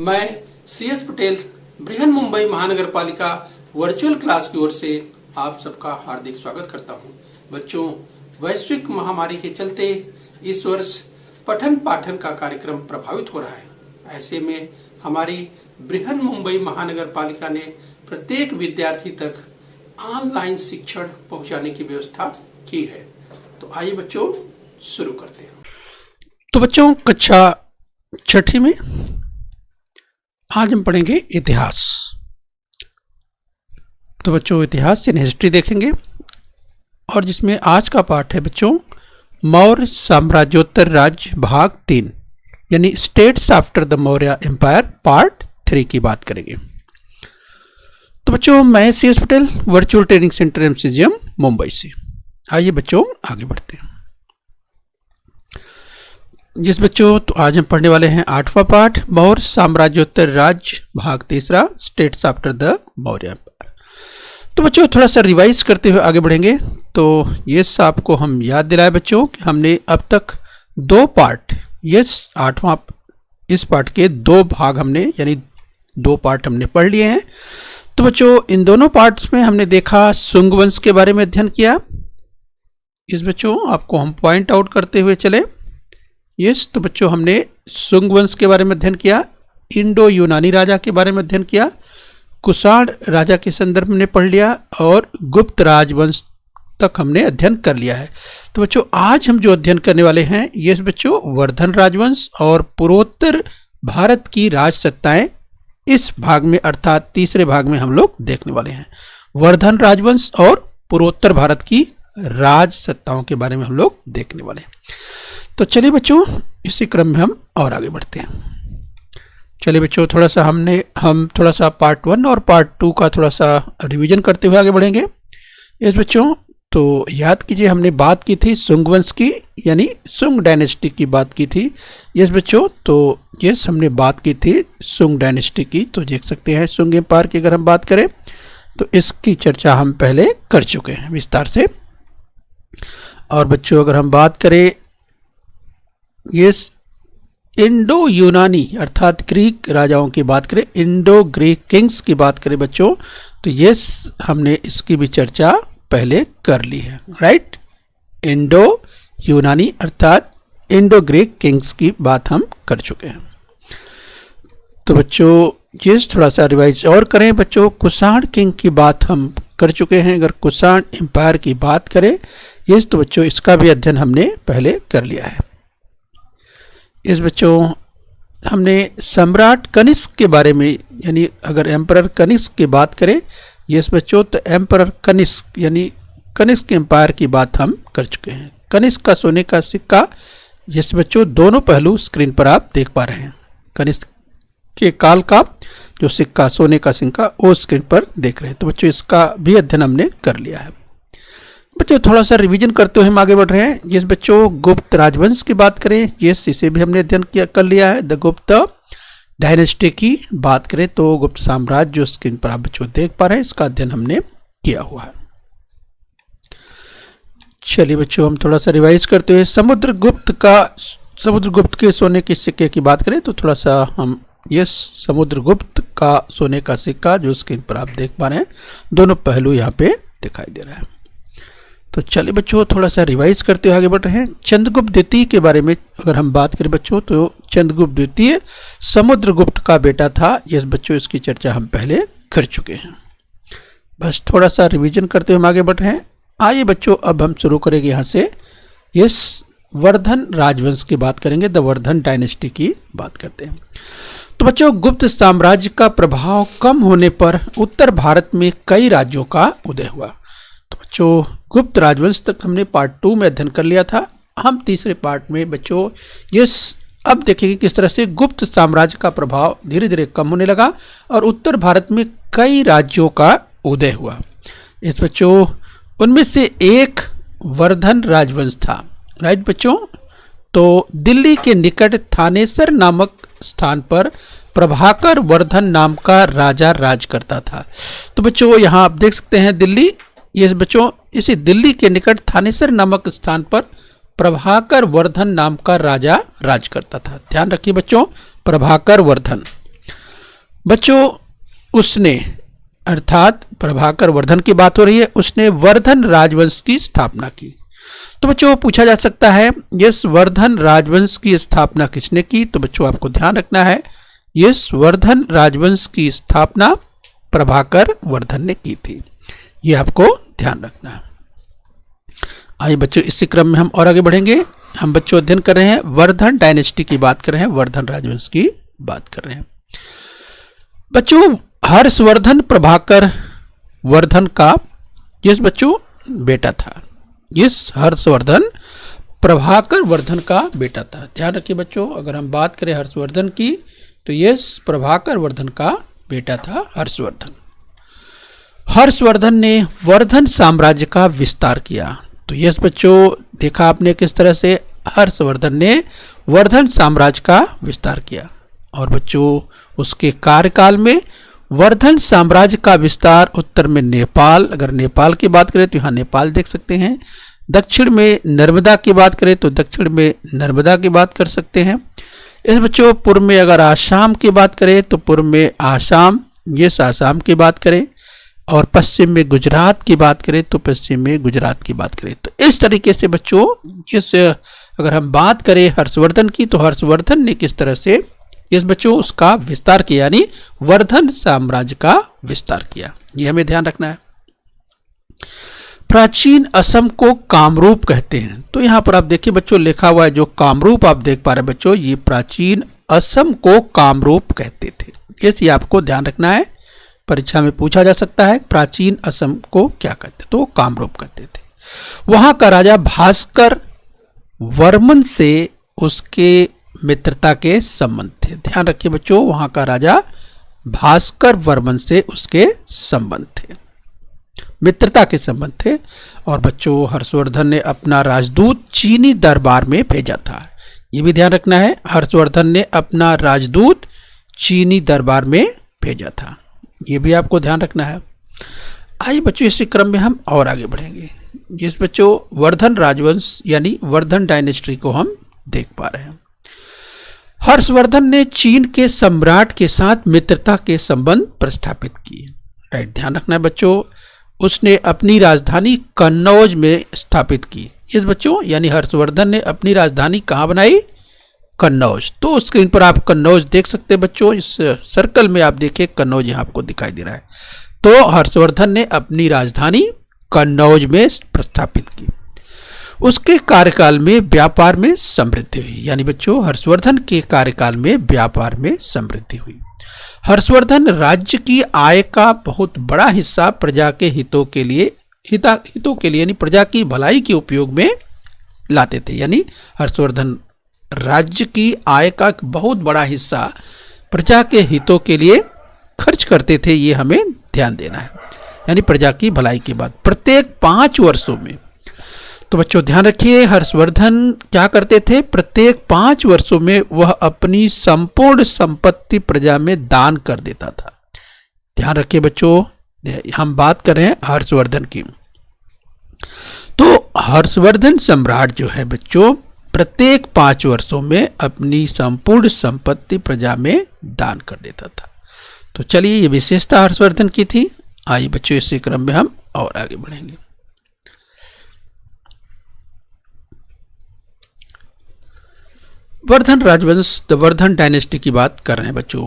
मैं CS पटेल बृहन मुंबई महानगर पालिका वर्चुअल क्लास की ओर से आप सबका हार्दिक स्वागत करता हूं। बच्चों, वैश्विक महामारी के चलते इस वर्ष पठन पाठन का कार्यक्रम प्रभावित हो रहा है। ऐसे में हमारी बृहन मुंबई महानगर पालिका ने प्रत्येक विद्यार्थी तक ऑनलाइन शिक्षण पहुंचाने की व्यवस्था की है। तो आइए बच्चों शुरू करते हैं। तो बच्चों, कक्षा छठी में आज हम पढ़ेंगे इतिहास। तो बच्चों, इतिहास यानी हिस्ट्री देखेंगे और जिसमें आज का पाठ है बच्चों मौर्य साम्राज्योत्तर राज्य भाग 3 यानी states after the Maurya empire part 3 की बात करेंगे। तो बच्चों, मैं CS Patel virtual training centre MCGM Mumbai से। आइए बच्चों आगे बढ़ते हैं। जिस बच्चों, तो आज हम पढ़ने वाले हैं 8वां पाठ मौर्य साम्राज्योत्तर राज्य भाग 3 states after the Maurya empire. तो बच्चों, थोड़ा सा रिवाइज करते हुए आगे बढ़ेंगे। तो ये आपको हम याद दिलाए बच्चों कि हमने अब तक 2 पार्ट, ये 8वां इस पाठ के 2 भाग हमने यानी 2 पार्ट हमने पढ़ लिए हैं। तो बच्चों, इन दोनों पार्ट्स में हमने देखा शुंग वंश के बारे में अध्ययन किया। इस बच्चों आपको हम पॉइंट आउट करते हुए चले। तो बच्चों, हमने शुंग वंश के बारे में अध्ययन किया, इंडो यूनानी राजा के बारे में अध्ययन किया, कुषाण राजा के संदर्भ में पढ़ लिया और गुप्त राजवंश तक हमने अध्ययन कर लिया है। तो बच्चों, आज हम जो अध्ययन करने वाले हैं ये बच्चों वर्धन राजवंश और पूर्वोत्तर भारत की राज सत्ताएं इस भाग में अर्थात तीसरे भाग में हम लोग देखने वाले हैं। वर्धन राजवंश और पूर्वोत्तर भारत की राज सत्ताओं के बारे में हम लोग देखने वाले हैं। तो चलिए बच्चों, इसी क्रम में हम और आगे बढ़ते हैं। चलिए बच्चों, हम थोड़ा सा पार्ट 1 और पार्ट 2 का थोड़ा सा रिवीजन करते हुए आगे बढ़ेंगे। इस बच्चों, तो याद कीजिए हमने बात की थी शुंग वंश की यानी शुंग डायनेस्टी की बात की थी। यस बच्चों, तो यस हमने बात की थी शुंग डायनेस्टी की। तो देख सकते हैं शुंग एम्पायर की अगर हम बात करें तो इसकी चर्चा हम पहले कर चुके हैं विस्तार से। और बच्चों, अगर हम बात करें ये इंडो यूनानी अर्थात ग्रीक राजाओं की बात करें, इंडो ग्रीक किंग्स की बात करें बच्चों, तो ये हमने इसकी भी चर्चा पहले कर ली है। राइट, इंडो यूनानी अर्थात इंडो ग्रीक किंग्स की बात हम कर चुके हैं। तो बच्चों, ये थोड़ा सा रिवाइज और करें बच्चों, कुषाण किंग की बात हम कर चुके हैं। अगर कुषाण एम्पायर की बात करें ये तो बच्चों इसका भी अध्ययन हमने पहले कर लिया है। इस बच्चों, हमने सम्राट कनिष्क के बारे में यानी अगर एम्परर कनिष्क की बात करें यस बच्चों, तो एम्परर कनिष्क यानी कनिष्क एम्पायर की बात हम कर चुके हैं। कनिष्क का सोने का सिक्का, यस बच्चों दोनों पहलू स्क्रीन पर आप देख पा रहे हैं। कनिष्क के काल का जो सिक्का सोने का सिक्का वो स्क्रीन पर देख रहे हैं। तो बच्चों, इसका भी अध्ययन हमने कर लिया है। बच्चों, थोड़ा सा रिवीजन करते हुए हम आगे बढ़ रहे हैं। जिस बच्चों गुप्त राजवंश की बात करें यस इसे भी हमने अध्ययन कर लिया है। द गुप्त डायनेस्टी की बात करें तो गुप्त साम्राज्य जो स्क्रीन पर आप बच्चों देख पा रहे हैं इसका अध्ययन हमने किया हुआ है। चलिए बच्चों, हम थोड़ा सा रिवाइज करते हुए समुद्रगुप्त के सोने के सिक्के की बात करें तो थोड़ा सा हम यस समुद्रगुप्त का सोने का सिक्का जो स्क्रीन पर आप देख पा रहे हैं दोनों पहलू यहाँ पे दिखाई दे रहा है। तो चलिए बच्चों, थोड़ा सा रिवाइज करते हुए आगे बढ़ रहे हैं। चंद्रगुप्त द्वितीय के बारे में अगर हम बात करें बच्चों तो चंद्रगुप्त द्वितीय समुद्रगुप्त का बेटा था। यस बच्चों, इसकी चर्चा हम पहले कर चुके हैं। बस थोड़ा सा रिवीजन करते हुए हम आगे बढ़ रहे हैं। आइए बच्चों, अब हम शुरू करेंगे यहाँ से यस वर्धन राजवंश की बात करेंगे। द वर्धन डायनेस्टी की बात करते हैं। तो बच्चों, गुप्त साम्राज्य का प्रभाव कम होने पर उत्तर भारत में कई राज्यों का उदय हुआ। तो बच्चों, गुप्त राजवंश तक हमने पार्ट 2 में अध्ययन कर लिया था। हम तीसरे पार्ट में बच्चों अब देखेंगे किस तरह से गुप्त साम्राज्य का प्रभाव धीरे धीरे कम होने लगा और उत्तर भारत में कई राज्यों का उदय हुआ। इस बच्चों, उनमें से एक वर्धन राजवंश था। राइट बच्चों, तो दिल्ली के निकट थानेसर नामक स्थान पर प्रभाकर वर्धन नाम का राजा राज करता था। तो बच्चों, यहाँ आप देख सकते हैं दिल्ली, ये बच्चों इसी दिल्ली के निकट थानेसर नामक स्थान पर प्रभाकर वर्धन नाम का राजा राज करता था। ध्यान रखिए बच्चों, प्रभाकर वर्धन। बच्चों उसने, अर्थात प्रभाकर वर्धन की बात हो रही है, उसने वर्धन राजवंश की स्थापना की। तो बच्चों पूछा जा सकता है यस वर्धन राजवंश की स्थापना किसने की? तो बच्चों आपको ध्यान रखना है यस वर्धन राजवंश की स्थापना प्रभाकर वर्धन ने की थी। ये आपको ध्यान रखना है। आइए बच्चों इसी क्रम में हम और आगे बढ़ेंगे। हम बच्चों अध्ययन कर रहे हैं वर्धन डायनेस्टी की बात कर रहे हैं, वर्धन राजवंश की बात कर रहे हैं। बच्चों हर्षवर्धन प्रभाकर वर्धन का यस बच्चों बेटा था। यस हर्षवर्धन प्रभाकर वर्धन का बेटा था। ध्यान रखिए बच्चों, अगर हम बात करें हर्षवर्धन की तो यस प्रभाकर वर्धन का बेटा था हर्षवर्धन। हर्षवर्धन ने वर्धन साम्राज्य का विस्तार किया। तो यस बच्चों देखा आपने किस तरह से हर्षवर्धन ने वर्धन साम्राज्य का विस्तार किया। और बच्चों उसके कार्यकाल में वर्धन साम्राज्य का विस्तार उत्तर में नेपाल, अगर नेपाल की बात करें तो यहाँ नेपाल देख सकते हैं। दक्षिण में नर्मदा की बात करें तो दक्षिण में नर्मदा की बात कर सकते हैं। इस बच्चों पूर्व में अगर आसाम की बात करें तो पूर्व में आसाम, यस आसाम की बात करें। और पश्चिम में गुजरात की बात करें तो पश्चिम में गुजरात की बात करें। तो इस तरीके से बच्चों इस अगर हम बात करें हर्षवर्धन की तो हर्षवर्धन ने किस तरह से इस बच्चों उसका विस्तार किया, यानी वर्धन साम्राज्य का विस्तार किया। ये हमें ध्यान रखना है। प्राचीन असम को कामरूप कहते हैं। तो यहाँ पर आप देखिए बच्चों लिखा हुआ है, जो कामरूप आप देख पा रहे हैं बच्चों, ये प्राचीन असम को कामरूप कहते थे। ये आपको ध्यान रखना है, परीक्षा में पूछा जा सकता है प्राचीन असम को क्या कहते, तो कामरूप कहते थे। वहां का राजा भास्कर वर्मन से उसके मित्रता के संबंध थे। ध्यान रखिए बच्चों, वहां का राजा भास्कर वर्मन से उसके संबंध थे, मित्रता के संबंध थे। और बच्चों हर्षवर्धन ने अपना राजदूत चीनी दरबार में भेजा था। ये भी ध्यान रखना है, हर्षवर्धन ने अपना राजदूत चीनी दरबार में भेजा था। ये भी आपको ध्यान रखना है। आइए बच्चों इसी क्रम में हम और आगे बढ़ेंगे। जिस बच्चों वर्धन राजवंश यानी वर्धन डायनेस्टी को हम देख पा रहे हैं। हर्षवर्धन ने चीन के सम्राट के साथ मित्रता के संबंध प्रस्थापित किए। राइट, ध्यान रखना है बच्चों, उसने अपनी राजधानी कन्नौज में स्थापित की। इस बच्चों यानी हर्षवर्धन ने अपनी राजधानी कहाँ बनाई? कन्नौज। तो स्क्रीन पर आप कन्नौज देख सकते हैं बच्चों, इस सर्कल में आप देखिए कन्नौज यहाँ आपको दिखाई दे रहा है। तो हर्षवर्धन ने अपनी राजधानी कन्नौज में प्रस्थापित की। उसके कार्यकाल में व्यापार में समृद्धि हुई, यानी बच्चों हर्षवर्धन के कार्यकाल में व्यापार में समृद्धि हुई। हर्षवर्धन राज्य की आय का बहुत बड़ा हिस्सा प्रजा के हितों के लिए यानी प्रजा की भलाई के उपयोग में लाते थे। यानी हर्षवर्धन राज्य की आय का बहुत बड़ा हिस्सा प्रजा के हितों के लिए खर्च करते थे। ये हमें ध्यान देना है, यानी प्रजा की भलाई की बात प्रत्येक 5 वर्षों में। तो बच्चों ध्यान रखिए, हर्षवर्धन क्या करते थे? प्रत्येक 5 वर्षों में वह अपनी संपूर्ण संपत्ति प्रजा में दान कर देता था। ध्यान रखिए बच्चों, हम बात कर रहे हैं हर्षवर्धन की। तो हर्षवर्धन सम्राट जो है बच्चों प्रत्येक 5 वर्षों में अपनी संपूर्ण संपत्ति प्रजा में दान कर देता था। तो चलिए ये विशेषता हर्षवर्धन की थी। आइए बच्चों इसी क्रम में हम और आगे बढ़ेंगे। वर्धन राजवंश, द वर्धन डायनेस्टी की बात कर रहे हैं बच्चों।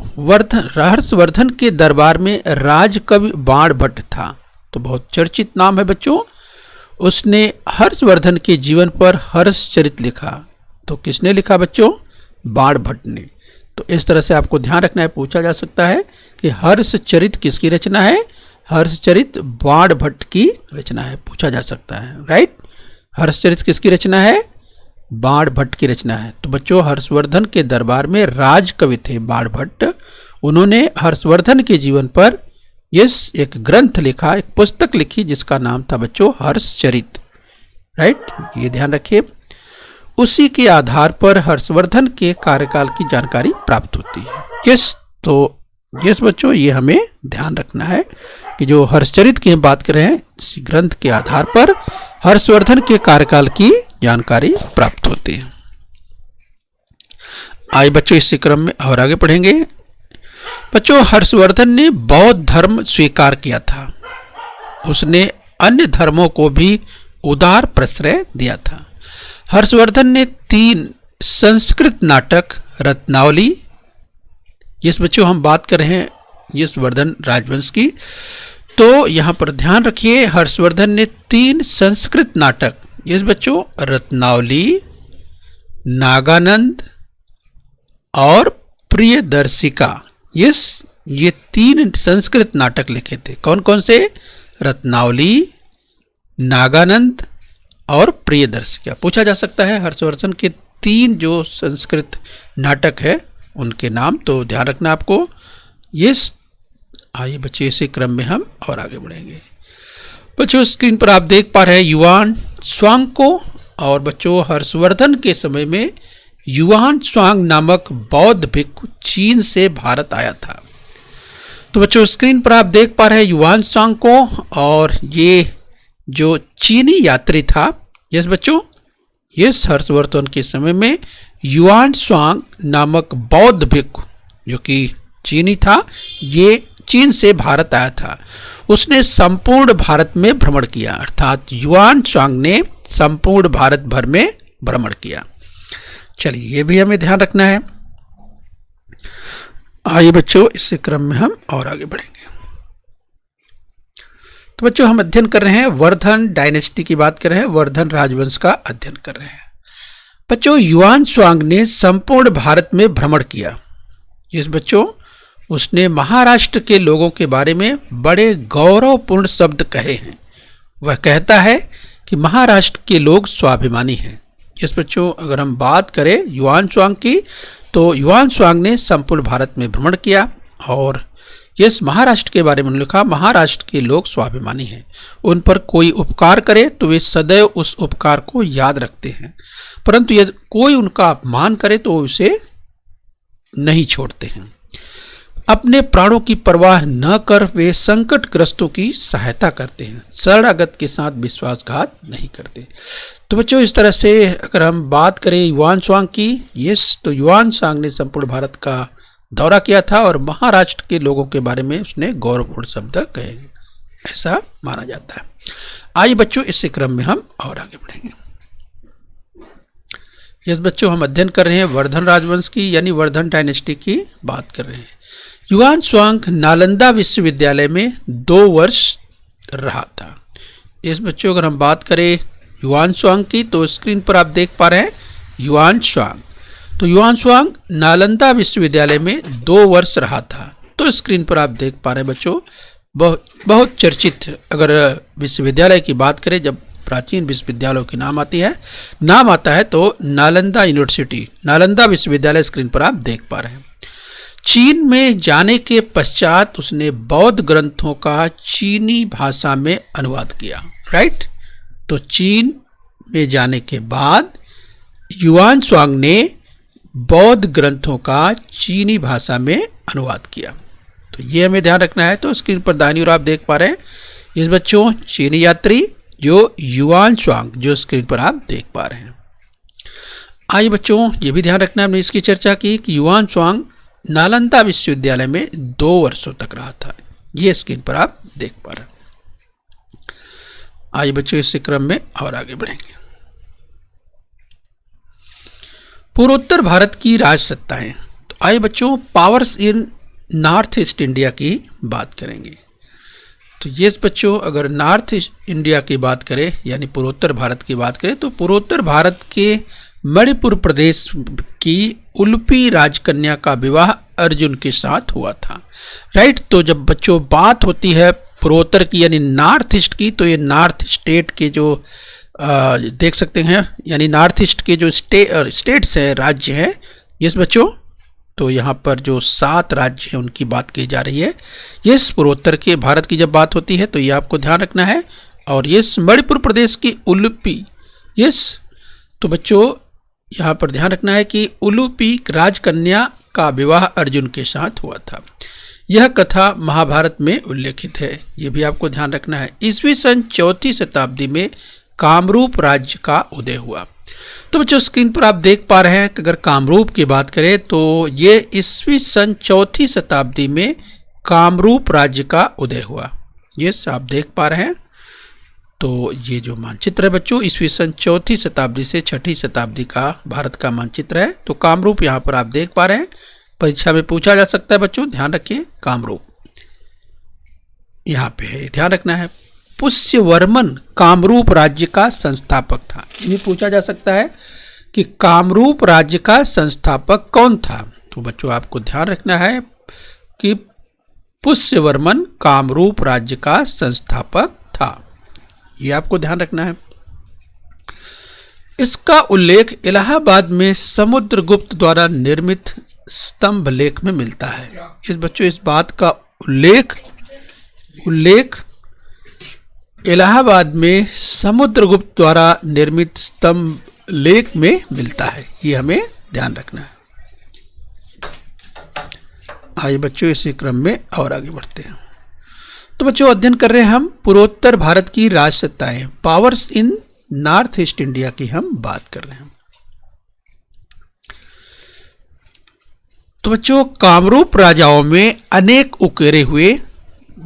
हर्षवर्धन के दरबार में राजकवि बाणभट्ट था। तो बहुत चर्चित नाम है बच्चों। उसने हर्षवर्धन के जीवन पर हर्षचरित लिखा। तो किसने लिखा बच्चों? बाणभट्ट ने। तो इस तरह से आपको ध्यान रखना है, पूछा जा सकता है कि हर्षचरित किसकी रचना है? हर्षचरित बाणभट्ट की रचना है, पूछा जा सकता है। राइट, हर्षचरित किसकी रचना है? बाणभट्ट की रचना है। तो बच्चों हर्षवर्धन के दरबार में राजकवि थे बाणभट्ट। उन्होंने हर्षवर्धन के जीवन पर एक ग्रंथ लिखा, एक पुस्तक लिखी जिसका नाम था बच्चों हर्षचरित। राइट, ये ध्यान रखिए। उसी के आधार पर हर्षवर्धन के कार्यकाल की जानकारी प्राप्त होती है। तो बच्चों ये हमें ध्यान रखना है कि जो हर्षचरित की हम बात कर रहे हैं, इस ग्रंथ के आधार पर हर्षवर्धन के कार्यकाल की जानकारी प्राप्त होती है। आइए बच्चों इसी क्रम में और आगे पढ़ेंगे। बच्चों हर्षवर्धन ने बौद्ध धर्म स्वीकार किया था। उसने अन्य धर्मों को भी उदार प्रश्रय दिया था। हर्षवर्धन ने 3 संस्कृत नाटक रत्नावली, इस बच्चों हम बात कर रहे हैं यशवर्धन राजवंश की, तो यहां पर ध्यान रखिए हर्षवर्धन ने 3 संस्कृत नाटक, इस बच्चों रत्नावली, नागानंद और प्रियदर्शिका, ये 3 संस्कृत नाटक लिखे थे। कौन कौन से? रत्नावली, नागानंद और प्रियदर्शिका। पूछा जा सकता है हर्षवर्धन के 3 जो संस्कृत नाटक है उनके नाम, तो ध्यान रखना आपको। ये आइए बच्चे इसी क्रम में हम और आगे बढ़ेंगे। बच्चों स्क्रीन पर आप देख पा रहे हैं युआन स्वांग को, और बच्चों हर्षवर्धन के समय में युआन स्वांग नामक बौद्ध भिक्षु चीन से भारत आया था। तो बच्चों स्क्रीन पर आप देख पा रहे हैं युआन स्वांग को, और ये जो चीनी यात्री था, यस बच्चों, यस हर्षवर्धन के समय में युआन स्वांग नामक बौद्ध भिक्षु जो कि चीनी था, ये चीन से भारत आया था। उसने संपूर्ण भारत में भ्रमण किया, अर्थात युआन स्वांग ने संपूर्ण भारत भर में भ्रमण किया। चलिए ये भी हमें ध्यान रखना है। आइए बच्चों इस क्रम में हम और आगे बढ़ेंगे। तो बच्चों हम अध्ययन कर रहे हैं वर्धन डायनेस्टी की बात कर रहे हैं, वर्धन राजवंश का अध्ययन कर रहे हैं। बच्चों युआन स्वांग ने संपूर्ण भारत में भ्रमण किया। इस बच्चों उसने महाराष्ट्र के लोगों के बारे में बड़े गौरवपूर्ण शब्द कहे हैं। वह कहता है कि महाराष्ट्र के लोग स्वाभिमानी हैं। इस बच्चों अगर हम बात करें युआन स्वांग की, तो युआन स्वांग ने संपूर्ण भारत में भ्रमण किया और इस महाराष्ट्र के बारे में लिखा, महाराष्ट्र के लोग स्वाभिमानी हैं, उन पर कोई उपकार करे तो वे सदैव उस उपकार को याद रखते हैं, परंतु यदि कोई उनका अपमान करे तो उसे नहीं छोड़ते हैं। अपने प्राणों की परवाह न कर वे संकटग्रस्तों की सहायता करते हैं, शरणागत के साथ विश्वासघात नहीं करते। तो बच्चों इस तरह से अगर हम बात करें युआन स्वांग की, तो युआन स्वांग ने संपूर्ण भारत का दौरा किया था और महाराष्ट्र के लोगों के बारे में उसने गौरवपूर्ण शब्द कहे, ऐसा माना जाता है। आइए बच्चों इस क्रम में हम और आगे बढ़ेंगे। यस बच्चों हम अध्ययन कर रहे हैं वर्धन राजवंश की, यानी वर्धन डायनेस्टी की बात कर रहे हैं। युआन स्वांग नालंदा विश्वविद्यालय में 2 वर्ष रहा था। इस बच्चों अगर हम बात करें युआन स्वांग की, तो स्क्रीन पर आप देख पा रहे हैं युआन स्वांग। तो युआन स्वांग नालंदा विश्वविद्यालय में 2 वर्ष रहा था। तो स्क्रीन पर आप देख पा रहे हैं बच्चों बहुत चर्चित, अगर विश्वविद्यालय की बात करें, जब प्राचीन विश्वविद्यालयों की नाम आता है तो नालंदा यूनिवर्सिटी, नालंदा विश्वविद्यालय स्क्रीन पर आप देख पा रहे हैं। चीन में जाने के पश्चात उसने बौद्ध ग्रंथों का चीनी भाषा में अनुवाद किया, राइट। तो चीन में जाने के बाद युआन स्वांग ने बौद्ध ग्रंथों का चीनी भाषा में अनुवाद किया। तो ये हमें ध्यान रखना है। तो स्क्रीन पर दाहिनी ओर आप देख पा रहे हैं इस बच्चों चीनी यात्री जो युआन स्वांग, जो स्क्रीन पर आप देख पा रहे हैं। आइए बच्चों ये भी ध्यान रखना है, हमने इसकी चर्चा की कि युआन स्वांग नालंदा विश्वविद्यालय में 2 वर्षों तक रहा था। ये स्क्रीन पर आप देख पा रहे हैं। आइए बच्चों इस क्रम में और आगे बढ़ेंगे। पूर्वोत्तर भारत की राजसत्ताएं। तो आइए बच्चों powers in North East India की बात करेंगे। तो ये बच्चों अगर नॉर्थ ईस्ट इंडिया की बात करें, यानी पूर्वोत्तर भारत की बात करें, तो पूर्वोत्तर भारत के मणिपुर प्रदेश की उलुपी राजकन्या का विवाह अर्जुन के साथ हुआ था, राइट। तो जब बच्चों बात होती है पूर्वोत्तर की यानी नॉर्थ ईस्ट की, तो ये नॉर्थ स्टेट के जो देख सकते हैं, यानी नॉर्थ ईस्ट के जो स्टेट्स हैं, राज्य हैं, यस बच्चों। तो यहाँ पर जो 7 राज्य हैं उनकी बात की जा रही है। यस पूर्वोत्तर के भारत की जब बात होती है तो ये आपको ध्यान रखना है। और यस मणिपुर प्रदेश की उलुपी, यस तो बच्चों यहाँ पर ध्यान रखना है कि उलुपी राजकन्या का विवाह अर्जुन के साथ हुआ था। यह कथा महाभारत में उल्लेखित है, ये भी आपको ध्यान रखना है। ईस्वी सन 4वीं शताब्दी में कामरूप राज्य का उदय हुआ। तो बच्चों स्क्रीन पर आप देख पा रहे हैं कि अगर कामरूप की बात करें तो ये ईस्वी सन 4वीं शताब्दी में कामरूप राज्य का उदय हुआ। ये आप देख पा रहे हैं। तो ये जो मानचित्र है बच्चों ईस्वी सन 4वीं शताब्दी से 6वीं शताब्दी का भारत का मानचित्र है। तो कामरूप यहाँ पर आप देख पा रहे हैं, परीक्षा में पूछा जा सकता है बच्चों, ध्यान रखिए। कामरूप यहाँ पे है, ध्यान रखना है। पुष्यवर्मन कामरूप राज्य का संस्थापक था। ये भी पूछा जा सकता है कि कामरूप राज्य का संस्थापक कौन था। तो बच्चों आपको ध्यान रखना है कि पुष्यवर्मन कामरूप राज्य का संस्थापक था, ये आपको ध्यान रखना है। इसका उल्लेख इलाहाबाद में समुद्रगुप्त द्वारा निर्मित स्तंभ लेख में मिलता है। इस बच्चों इस बात का उल्लेख इलाहाबाद में समुद्रगुप्त द्वारा निर्मित स्तंभ लेख में मिलता है, ये हमें ध्यान रखना है। आइए बच्चों इसी क्रम में और आगे बढ़ते हैं। तो बच्चों अध्ययन कर रहे हैं हम पूर्वोत्तर भारत की राजसत्ताएं, powers in North East India की हम बात कर रहे हैं। तो बच्चों कामरूप राजाओं में अनेक उकेरे हुए,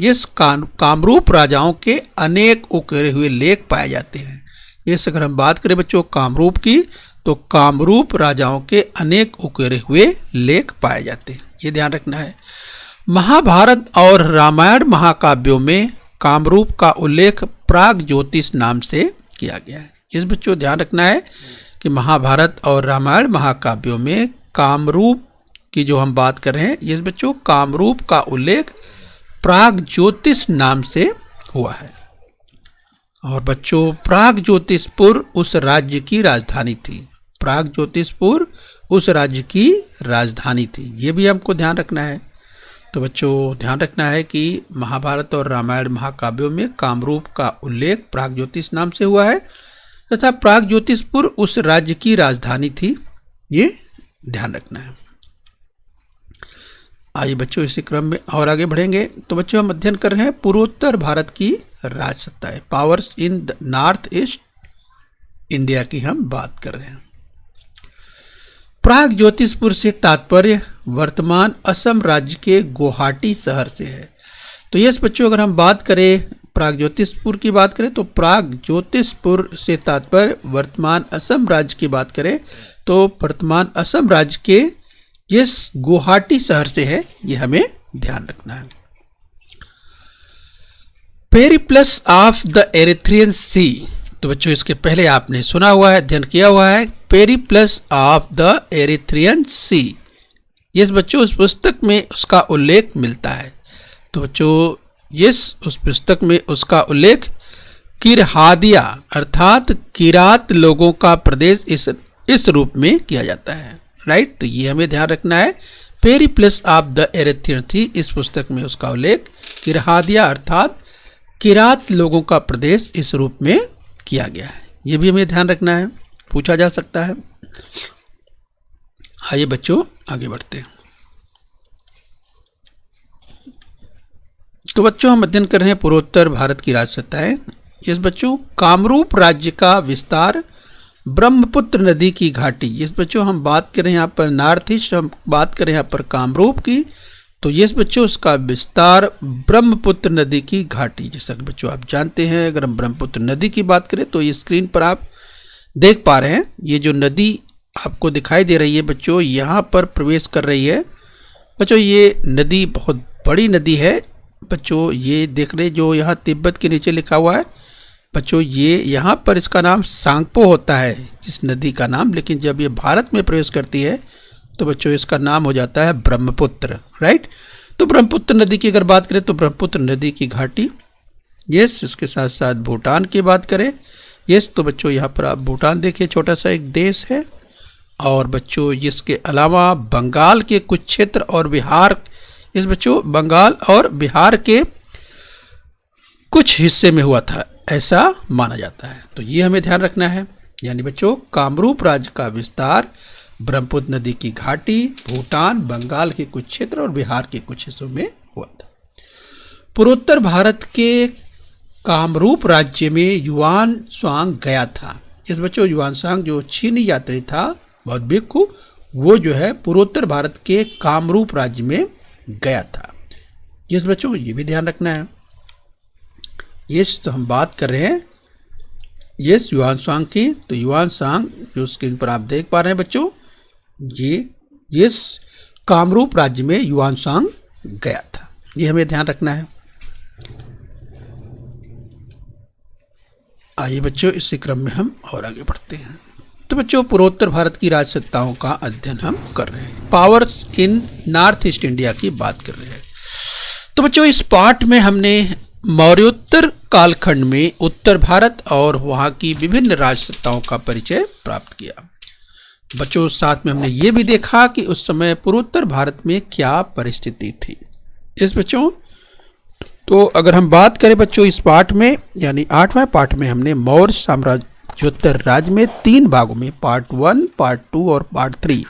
इस कामरूप राजाओं के अनेक उकेरे हुए लेख पाए जाते हैं। इस अगर हम बात करें बच्चों कामरूप की, तो कामरूप राजाओं के अनेक उकेरे हुए लेख पाए जाते हैं, ये ध्यान रखना है। महाभारत और रामायण महाकाव्यों में कामरूप का उल्लेख प्राग ज्योतिष नाम से किया गया है। इस बच्चों ध्यान रखना है कि महाभारत और रामायण महाकाव्यों में कामरूप की जो हम बात कर रहे हैं, इस बच्चों कामरूप का उल्लेख प्राग ज्योतिष नाम से हुआ है। और बच्चों प्राग ज्योतिषपुर उस राज्य की राजधानी थी। प्राग ज्योतिषपुर उस राज्य की राजधानी थी, ये भी हमको ध्यान रखना है। तो बच्चों ध्यान रखना है कि महाभारत और रामायण महाकाव्यों में कामरूप का उल्लेख प्राग ज्योतिष नाम से हुआ है तथा प्राग ज्योतिषपुर उस राज्य की राजधानी थी, ये ध्यान रखना है। आइए बच्चों इसी क्रम में और आगे बढ़ेंगे। तो बच्चों हम अध्ययन कर रहे हैं पूर्वोत्तर भारत की राजसत्ताएं, powers in North East India की हम बात कर रहे हैं। प्राग ज्योतिषपुर से तात्पर्य वर्तमान असम राज्य के गुवाहाटी शहर से है। तो यस बच्चों अगर हम बात करें प्राग ज्योतिषपुर की बात करें तो प्राग ज्योतिषपुर से तात्पर्य वर्तमान असम राज्य की बात करें तो वर्तमान असम राज्य के इस गुवाहाटी शहर से है, ये हमें ध्यान रखना है। पेरिप्लस ऑफ द एरिथ्रियन सी, तो बच्चों इसके पहले आपने सुना हुआ है, अध्ययन किया हुआ है, पेरिप्लस ऑफ द एरिथ्रियन सी। इस बच्चों उस पुस्तक में उसका उल्लेख मिलता है। तो बच्चों उस पुस्तक में उसका उल्लेख किरहादिया अर्थात किरात लोगों का प्रदेश इस रूप में किया जाता है, राइट। तो ये हमें ध्यान रखना है। पेरिप्लस ऑफ द एरिथ्रियन थी, इस पुस्तक में उसका उल्लेख किरहादिया अर्थात किरात लोगों का प्रदेश इस रूप में किया गया है, ये भी हमें ध्यान रखना है, पूछा जा सकता है। आइए बच्चों आगे बढ़ते हैं। तो बच्चों हम अध्ययन कर रहे हैं पूर्वोत्तर भारत की राजसत्ताएं। इस बच्चों कामरूप राज्य का विस्तार ब्रह्मपुत्र नदी की घाटी, इस बच्चों हम बात करें यहाँ पर नॉर्थ ईस्ट, हम बात करें यहाँ पर कामरूप की, तो ये बच्चों उसका विस्तार ब्रह्मपुत्र नदी की घाटी, जैसा कि बच्चों आप जानते हैं अगर हम ब्रह्मपुत्र नदी की बात करें तो ये स्क्रीन पर आप देख पा रहे हैं, ये जो नदी आपको दिखाई दे रही है बच्चों यहाँ पर प्रवेश कर रही है। बच्चों ये नदी बहुत बड़ी नदी है बच्चों, ये देख रहे जो यहाँ तिब्बत के नीचे लिखा हुआ है बच्चों, ये यहाँ पर इसका नाम सांगपो होता है इस नदी का नाम, लेकिन जब ये भारत में प्रवेश करती है तो बच्चों इसका नाम हो जाता है ब्रह्मपुत्र, राइट। तो ब्रह्मपुत्र नदी की अगर बात करें तो ब्रह्मपुत्र नदी की घाटी, यस। इसके साथ साथ भूटान की बात करें, यस। तो बच्चों यहाँ पर आप भूटान देखिए, छोटा सा एक देश है। और बच्चों इसके अलावा बंगाल के कुछ क्षेत्र और बिहार, इस बच्चों बंगाल और बिहार के कुछ हिस्से में हुआ था ऐसा माना जाता है। तो ये हमें ध्यान रखना है, यानी बच्चों कामरूप राज्य का विस्तार ब्रह्मपुत्र नदी की घाटी, भूटान, बंगाल के कुछ क्षेत्र और बिहार के कुछ हिस्सों में हुआ था। पूर्वोत्तर भारत के कामरूप राज्य में युआन स्वांग गया था। इस बच्चों युआनसांग जो चीनी यात्री था, बौद्ध भिक्षु, वो जो है पूर्वोत्तर भारत के कामरूप राज्य में गया था। इस बच्चों ये भी ध्यान रखना है। ये तो हम बात कर रहे हैं ये युआनसांग की। तो युआनसांग जो स्क्रीन पर आप देख पा रहे हैं बच्चों, ये कामरूप राज्य में युआनसांग गया था। ये हमें ध्यान रखना है। आइए बच्चों इसी क्रम में हम और आगे बढ़ते हैं। तो बच्चों पूर्वोत्तर भारत की राजसत्ताओं का अध्ययन हम कर रहे हैं। Powers in North East India की बात कर रहे हैं। तो बच्चों इस पाठ में हमने मौर्योत्तर कालखंड में उत्तर भारत और वहां की विभिन्न राजसत्ताओं का परिचय प्राप्त किया। बच्चों साथ में हमने ये भी देखा कि उस समय पूर्वोत्तर भारत में क्या परिस्थिति थी। इस बच्चों तो अगर हम बात करें बच्चों इस पाठ में, यानी 8वें पाठ में हमने मौर्य साम्राज्योत्तर राज्य में 3 भागों में, पार्ट 1, पार्ट 2 और पार्ट 3,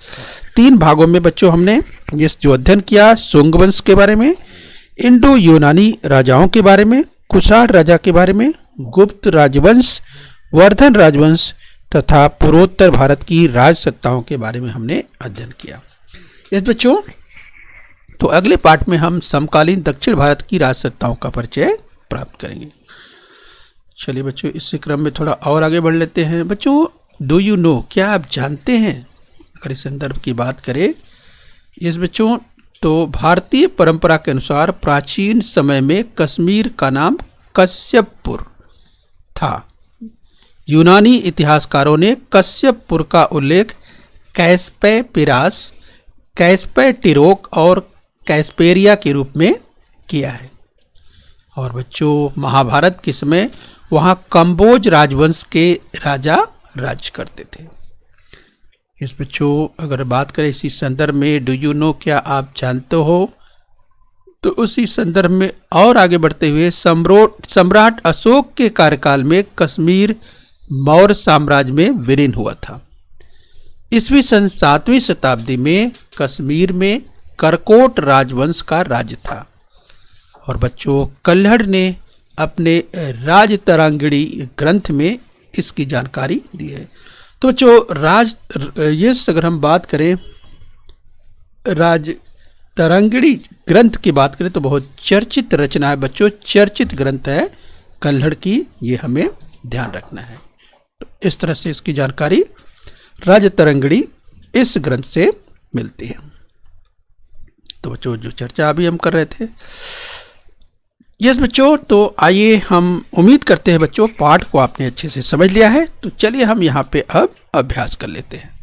3 भागों में बच्चों हमने जो अध्ययन किया, शुंग वंश के बारे में, इंडो यूनानी राजाओं के बारे में, कुषाण राजा के बारे में, गुप्त राजवंश, वर्धन राजवंश तथा पूर्वोत्तर भारत की राजसत्ताओं के बारे में हमने अध्ययन किया। इस बच्चों तो अगले पाठ में हम समकालीन दक्षिण भारत की राजसत्ताओं का परिचय प्राप्त करेंगे। चलिए बच्चों इसी क्रम में थोड़ा और आगे बढ़ लेते हैं। बच्चों डू यू नो, क्या आप जानते हैं, अगर इस संदर्भ की बात करें इस बच्चों तो भारतीय परंपरा के अनुसार प्राचीन समय में कश्मीर का नाम कश्यपपुर था। यूनानी इतिहासकारों ने कश्यपपुर का उल्लेख कैस्पे पिरास, कैस्पे टिरोक और कैस्पेरिया के रूप में किया है। और बच्चों महाभारत के समय वहां कंबोज राजवंश के राजा राज करते थे। इस बच्चों अगर बात करें इसी संदर्भ में डू यू नो, क्या आप जानते हो, तो उसी संदर्भ में और आगे बढ़ते हुए सम्राट अशोक के कार्यकाल में कश्मीर मौर्य साम्राज्य में विलीन हुआ था। ईस्वी सन 7वीं शताब्दी में कश्मीर में करकोट राजवंश का राज्य था। और बच्चों कल्हड़ ने अपने राजतरंगिणी ग्रंथ में इसकी जानकारी दी है। तो बच्चों ये अगर हम बात करें राजतरंगिणी ग्रंथ की बात करें तो बहुत चर्चित रचना है बच्चों, चर्चित ग्रंथ है कल्हड़ की, ये हमें ध्यान रखना है। तो इस तरह से इसकी जानकारी राजतरंगिणी इस ग्रंथ से मिलती है। तो बच्चों जो चर्चा अभी हम कर रहे थे, यस बच्चों, तो आइए हम उम्मीद करते हैं बच्चों पाठ को आपने अच्छे से समझ लिया है। तो चलिए हम यहाँ पे अब अभ्यास कर लेते हैं।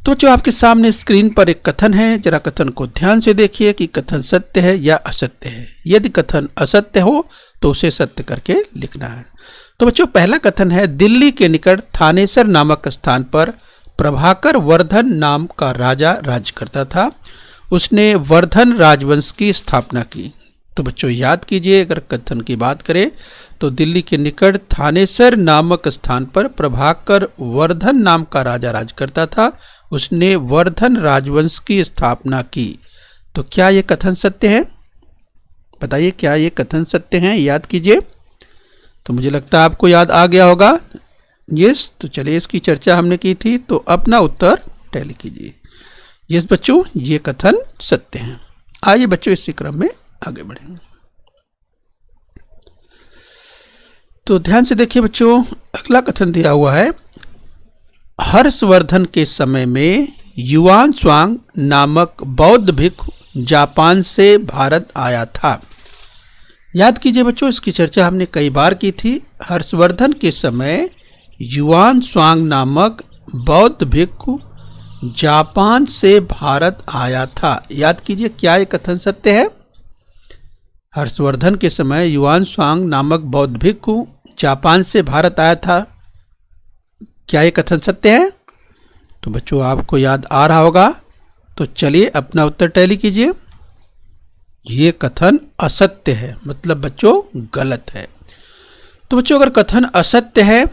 तो जो आपके सामने स्क्रीन पर एक कथन है, जरा कथन को ध्यान से देखिए कि कथन सत्य है या असत्य है। यदि कथन असत्य हो तो उसे सत्य करके लिखना है। तो बच्चों पहला कथन है, दिल्ली के निकट थानेसर नामक स्थान पर प्रभाकर वर्धन नाम का राजा राज करता था। उसने वर्धन राजवंश की स्थापना की। तो बच्चों याद कीजिए, अगर कथन की बात करें तो दिल्ली के निकट थानेसर नामक स्थान पर प्रभाकर वर्धन नाम का राजा राज करता था। उसने वर्धन राजवंश की स्थापना की। तो क्या ये कथन सत्य है? बताइए क्या ये कथन सत्य है? याद कीजिए। तो मुझे लगता है आपको याद आ गया होगा। यस, तो चलिए इसकी चर्चा हमने की थी, तो अपना उत्तर टैली कीजिए। यस बच्चों, ये कथन सत्य है। आइए बच्चों इसी क्रम में आगे बढ़ेंगे। तो ध्यान से देखिए बच्चों, अगला कथन दिया हुआ है, हर्षवर्धन के समय में युआनसांग नामक बौद्ध भिक्षु जापान से भारत आया था। याद कीजिए बच्चों, इसकी चर्चा हमने कई बार की थी। हर्षवर्धन के समय युआनसांग नामक बौद्ध भिक्षु जापान से भारत आया था। याद कीजिए, क्या ये कथन सत्य है? हर्षवर्धन के समय युआनसांग नामक बौद्ध भिक्षु जापान से भारत आया था। क्या ये कथन सत्य है? तो बच्चों आपको याद आ रहा होगा। तो चलिए अपना उत्तर टैली कीजिए। ये कथन असत्य है, मतलब बच्चों गलत है। तो बच्चों अगर कथन असत्य है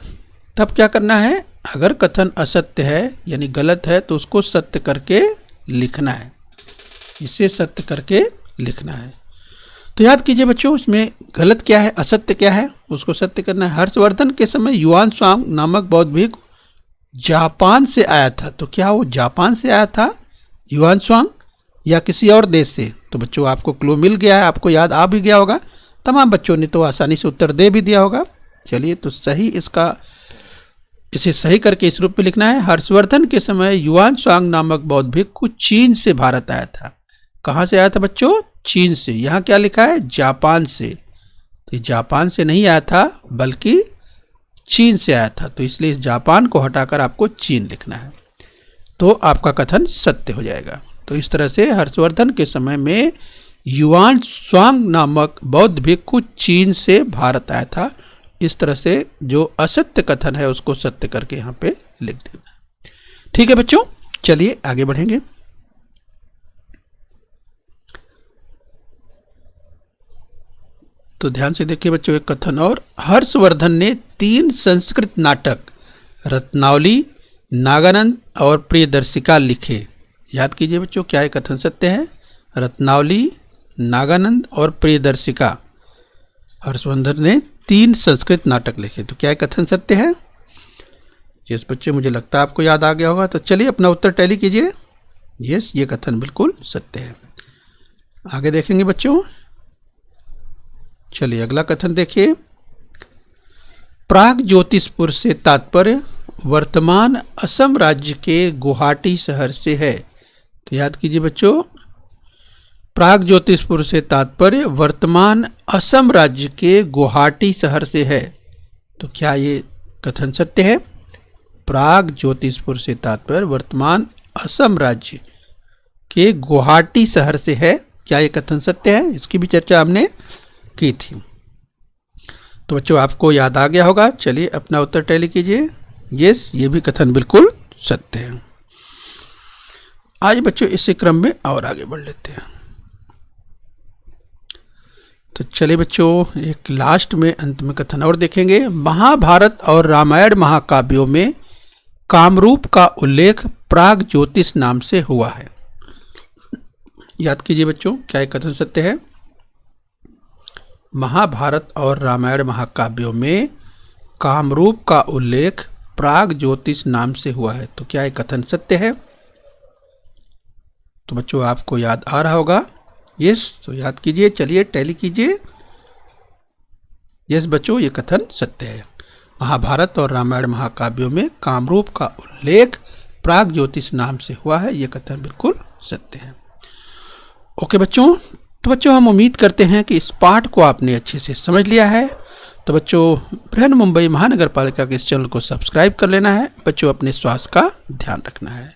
तब क्या करना है? अगर कथन असत्य है यानी गलत है तो उसको सत्य करके लिखना है, इसे सत्य करके लिखना है। तो याद कीजिए बच्चों, इसमें गलत क्या है, असत्य क्या है, उसको सत्य करना है। हर्षवर्धन के समय युआन स्वांग नामक बौद्ध भिक्षु जापान से आया था। तो क्या वो जापान से आया था युआन स्वांग या किसी और देश से? तो बच्चों आपको क्लू मिल गया है, आपको याद आ भी गया होगा। तमाम बच्चों ने तो आसानी से उत्तर दे भी दिया होगा। चलिए, तो सही इसे सही करके इस रूप में लिखना है। हर्षवर्धन के समय युआन स्वांग नामक बौद्ध भिक्षु चीन से भारत आया था। कहाँ से आया था बच्चों? चीन से। यहाँ क्या लिखा है? जापान से। तो जापान से नहीं आया था बल्कि चीन से आया था, तो इसलिए इस जापान को हटाकर आपको चीन लिखना है, तो आपका कथन सत्य हो जाएगा। तो इस तरह से हर्षवर्धन के समय में युआन स्वांग नामक बौद्ध भिक्षु चीन से भारत आया था। इस तरह से जो असत्य कथन है उसको सत्य करके यहाँ पे लिख देना। ठीक है बच्चों, चलिए आगे बढ़ेंगे। तो ध्यान से देखिए बच्चों, एक कथन और। हर्षवर्धन ने 3 संस्कृत नाटक रत्नावली, नागानंद और प्रियदर्शिका लिखे। याद कीजिए बच्चों, क्या ये कथन सत्य है? रत्नावली, नागानंद और प्रियदर्शिका, हर्षवर्धन ने 3 संस्कृत नाटक लिखे। तो क्या ये कथन सत्य है? यस बच्चे, मुझे लगता है आपको याद आ गया होगा। तो चलिए अपना उत्तर टैली कीजिए। यस, ये कथन बिल्कुल सत्य है। आगे देखेंगे बच्चों। चलिए अगला कथन देखिए। प्राग ज्योतिषपुर से तात्पर्य वर्तमान असम राज्य के गुवाहाटी शहर से है। तो याद कीजिए बच्चों, प्राग ज्योतिषपुर से तात्पर्य वर्तमान असम राज्य के गुवाहाटी शहर से है। तो क्या ये कथन सत्य है? प्राग ज्योतिषपुर से तात्पर्य वर्तमान असम राज्य के गुवाहाटी शहर से है। क्या ये कथन सत्य है? इसकी भी चर्चा हमने की थी। तो बच्चों आपको याद आ गया होगा। चलिए अपना उत्तर टैली कीजिए। यस, ये भी कथन बिल्कुल सत्य है। आज बच्चों इसी क्रम में और आगे बढ़ लेते हैं। तो चलिए बच्चों, एक लास्ट में अंत में कथन और देखेंगे। महाभारत और रामायण महाकाव्यों में कामरूप का उल्लेख प्राग ज्योतिष नाम से हुआ है। याद कीजिए बच्चों, क्या यह कथन सत्य है? महाभारत और रामायण महाकाव्यों में कामरूप का उल्लेख प्राग ज्योतिष नाम से हुआ है। तो क्या यह कथन सत्य है? तो बच्चों आपको याद आ रहा होगा। यस, तो याद कीजिए। चलिए टैली कीजिए। यस बच्चों, ये कथन सत्य है। महाभारत और रामायण महाकाव्यों में कामरूप का उल्लेख प्राग ज्योतिष नाम से हुआ है। ये कथन बिल्कुल सत्य है। ओके बच्चों, तो बच्चों हम उम्मीद करते हैं कि इस पाठ को आपने अच्छे से समझ लिया है। तो बच्चों बृहन्मुंबई महानगर पालिका के इस चैनल को सब्सक्राइब कर लेना है। बच्चों अपने स्वास्थ्य का ध्यान रखना है।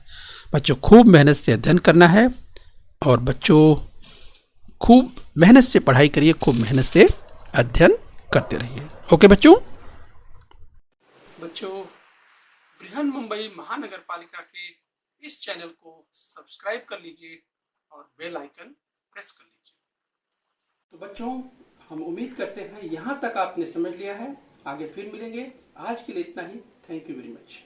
बच्चों खूब मेहनत से अध्ययन करना है और बच्चों खूब मेहनत से पढ़ाई करिए, खूब मेहनत से अध्ययन करते रहिए। ओके बच्चों बृहन्मुंबई महानगर पालिका के इस चैनल को सब्सक्राइब कर लीजिए और बेल आइकन प्रेस कर लीजिए। तो बच्चों हम उम्मीद करते हैं यहाँ तक आपने समझ लिया है। आगे फिर मिलेंगे। आज के लिए इतना ही। Thank you very much.